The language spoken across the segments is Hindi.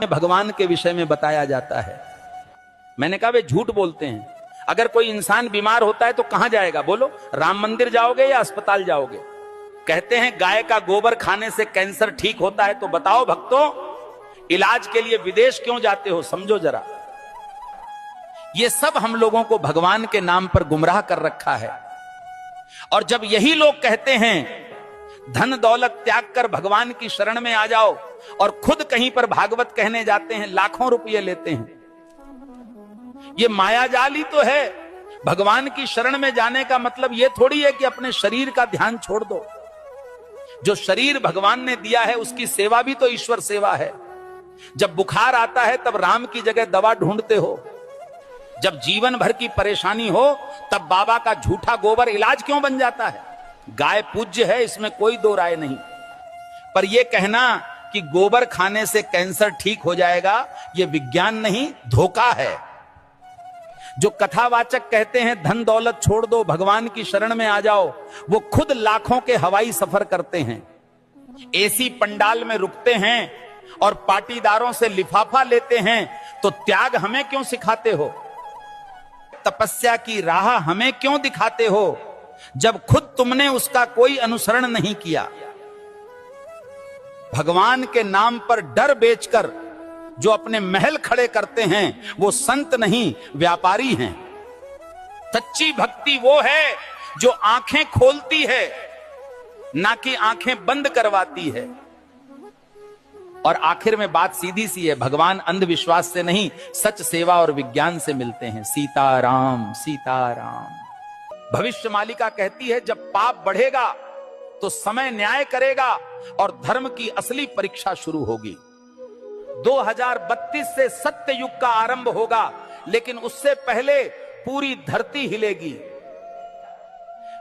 भगवान के विषय में बताया जाता है। मैंने कहा वे झूठ बोलते हैं। अगर कोई इंसान बीमार होता है तो कहां जाएगा बोलो? राम मंदिर जाओगे या अस्पताल जाओगे? कहते हैं गाय का गोबर खाने से कैंसर ठीक होता है, तो बताओ भक्तों, इलाज के लिए विदेश क्यों जाते हो? समझो जरा। ये सब हम लोगों को भगवान के नाम पर गुमराह कर रखा है। और जब यही लोग कहते हैं धन दौलत त्याग कर भगवान की शरण में आ जाओ, और खुद कहीं पर भागवत कहने जाते हैं, लाखों रुपये लेते हैं। ये मायाजाल ही तो है। भगवान की शरण में जाने का मतलब यह थोड़ी है कि अपने शरीर का ध्यान छोड़ दो। जो शरीर भगवान ने दिया है उसकी सेवा भी तो ईश्वर सेवा है। जब बुखार आता है तब राम की जगह दवा ढूंढते हो। जब जीवन भर की परेशानी हो तब बाबा का झूठा गोबर इलाज क्यों बन जाता है? गाय पूज्य है, इसमें कोई दो राय नहीं, पर यह कहना कि गोबर खाने से कैंसर ठीक हो जाएगा, यह विज्ञान नहीं, धोखा है। जो कथावाचक कहते हैं धन दौलत छोड़ दो, भगवान की शरण में आ जाओ, वो खुद लाखों के हवाई सफर करते हैं, एसी पंडाल में रुकते हैं और पाटीदारों से लिफाफा लेते हैं। तो त्याग हमें क्यों सिखाते हो? तपस्या की राह हमें क्यों दिखाते हो, जब खुद तुमने उसका कोई अनुसरण नहीं किया? भगवान के नाम पर डर बेचकर जो अपने महल खड़े करते हैं वो संत नहीं, व्यापारी हैं। सच्ची भक्ति वो है जो आंखें खोलती है, ना कि आंखें बंद करवाती है। और आखिर में बात सीधी सी है, भगवान अंधविश्वास से नहीं, सच सेवा और विज्ञान से मिलते हैं। सीताराम सीताराम। भविष्य मालिका कहती है जब पाप बढ़ेगा तो समय न्याय करेगा और धर्म की असली परीक्षा शुरू होगी। 2032 से सत्य युग का आरंभ होगा, लेकिन उससे पहले पूरी धरती हिलेगी।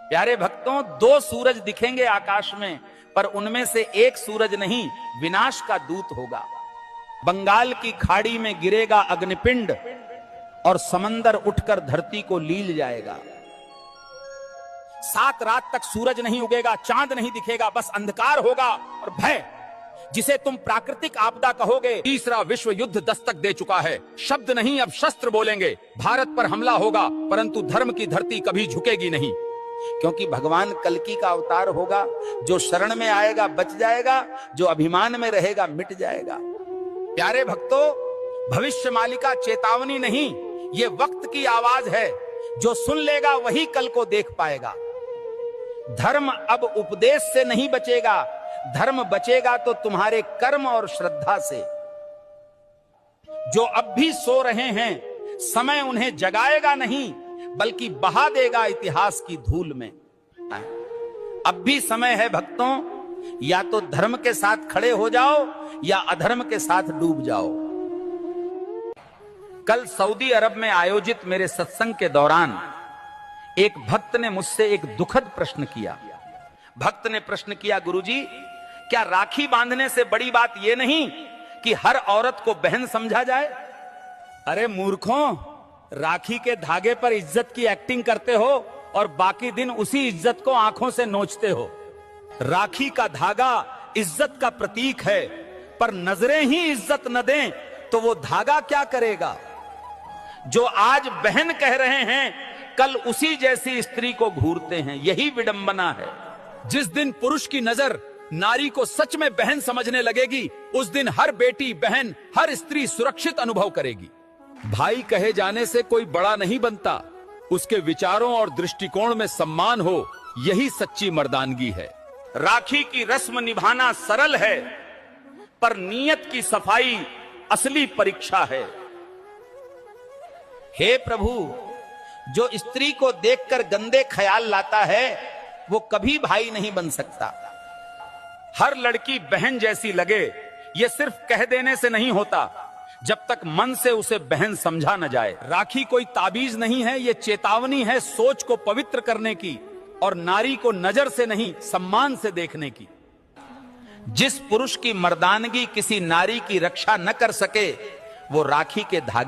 प्यारे भक्तों, 2 सूरज दिखेंगे आकाश में, पर उनमें से एक सूरज नहीं, विनाश का दूत होगा। बंगाल की खाड़ी में गिरेगा अग्निपिंड और समंदर उठकर धरती को लील जाएगा। 7 रात तक सूरज नहीं उगेगा, चांद नहीं दिखेगा, बस अंधकार होगा और भय, जिसे तुम प्राकृतिक आपदा कहोगे। तीसरा विश्व युद्ध दस्तक दे चुका है। शब्द नहीं अब शस्त्र बोलेंगे। भारत पर हमला होगा, परंतु धर्म की धरती कभी झुकेगी नहीं। क्योंकि भगवान कल्कि का अवतार होगा। जो शरण में आएगा बच जाएगा, जो अभिमान में रहेगा मिट जाएगा। प्यारे भक्तों, भविष्य मालिका चेतावनी नहीं, ये वक्त की आवाज है। जो सुन लेगा वही कल को देख पाएगा। धर्म अब उपदेश से नहीं बचेगा, धर्म बचेगा तो तुम्हारे कर्म और श्रद्धा से। जो अब भी सो रहे हैं, समय उन्हें जगाएगा नहीं, बल्कि बहा देगा इतिहास की धूल में। अब भी समय है भक्तों, या तो धर्म के साथ खड़े हो जाओ या अधर्म के साथ डूब जाओ। कल सऊदी अरब में आयोजित मेरे सत्संग के दौरान एक भक्त ने मुझसे एक दुखद प्रश्न किया। भक्त ने प्रश्न किया, गुरुजी, क्या राखी बांधने से बड़ी बात यह नहीं कि हर औरत को बहन समझा जाए? अरे मूर्खों, राखी के धागे पर इज्जत की एक्टिंग करते हो और बाकी दिन उसी इज्जत को आंखों से नोचते हो। राखी का धागा इज्जत का प्रतीक है, पर नजरें ही इज्जत न दें तो वो धागा क्या करेगा? जो आज बहन कह रहे हैं, कल उसी जैसी स्त्री को घूरते हैं। यही विडंबना है। जिस दिन पुरुष की नजर नारी को सच में बहन समझने लगेगी, उस दिन हर बेटी, बहन, हर स्त्री सुरक्षित अनुभव करेगी। भाई कहे जाने से कोई बड़ा नहीं बनता, उसके विचारों और दृष्टिकोण में सम्मान हो, यही सच्ची मर्दानगी है। राखी की रस्म निभाना सरल है, पर नीयत की सफाई असली परीक्षा है। हे प्रभु, जो स्त्री को देखकर गंदे ख्याल लाता है वो कभी भाई नहीं बन सकता। हर लड़की बहन जैसी लगे, ये सिर्फ कह देने से नहीं होता, जब तक मन से उसे बहन समझा न जाए। राखी कोई ताबीज नहीं है, ये चेतावनी है सोच को पवित्र करने की और नारी को नजर से नहीं सम्मान से देखने की। जिस पुरुष की मर्दानगी किसी नारी की रक्षा न कर सके, वो राखी के धागे